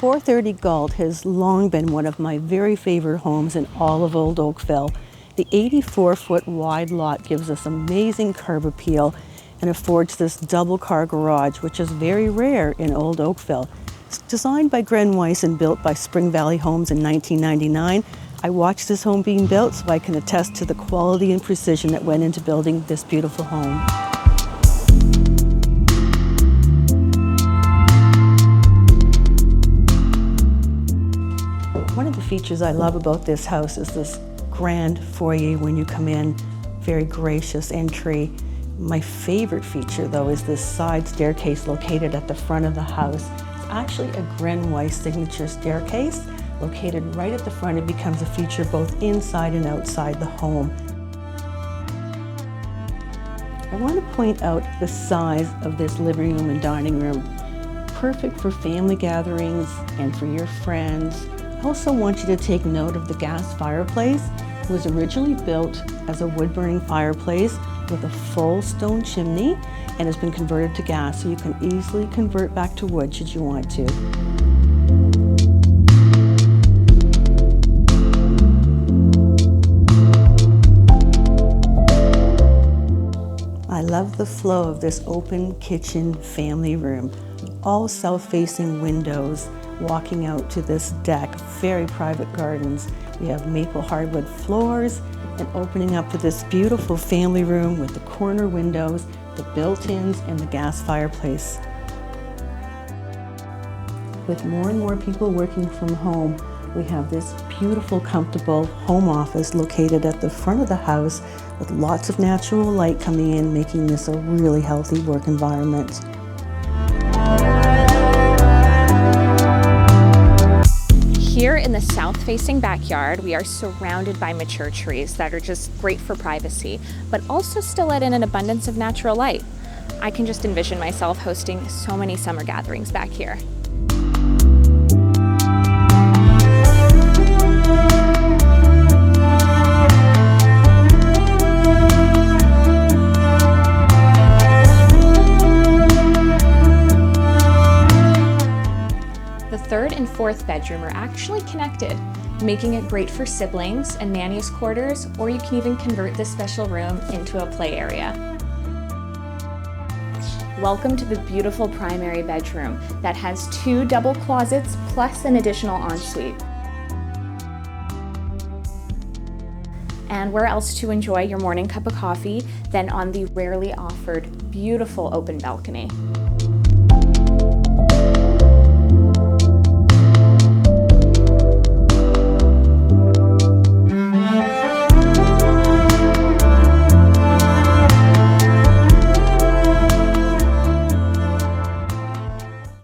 430 Galt has long been one of my very favorite homes in all of Old Oakville. The 84-foot wide lot gives us amazing curb appeal and affords this double car garage, which is very rare in Old Oakville. It's designed by Gren Weis and built by Spring Valley Homes in 1999. I watched this home being built, so I can attest to the quality and precision that went into building this beautiful home. One of the features I love about this house is this grand foyer when you come in, very gracious entry. My favorite feature though is this side staircase located at the front of the house. It's actually a Gren Weis signature staircase located right at the front. It becomes a feature both inside and outside the home. I want to point out the size of this living room and dining room. Perfect for family gatherings and for your friends. I also want you to take note of the gas fireplace. It was originally built as a wood-burning fireplace with a full stone chimney and has been converted to gas, so you can easily convert back to wood should you want to. I love the flow of this open kitchen family room. All south-facing windows, walking out to this deck, very private gardens. We have maple hardwood floors and opening up to this beautiful family room with the corner windows, the built-ins, and the gas fireplace. With more and more people working from home, we have this beautiful, comfortable home office located at the front of the house with lots of natural light coming in, making this a really healthy work environment. Here in the south-facing backyard, we are surrounded by mature trees that are just great for privacy, but also still let in an abundance of natural light. I can just envision myself hosting so many summer gatherings back here. The third and fourth bedroom are actually connected, making it great for siblings and nanny's quarters, or you can even convert this special room into a play area. Welcome to the beautiful primary bedroom that has 2 double closets plus an additional ensuite. And where else to enjoy your morning cup of coffee than on the rarely offered beautiful open balcony.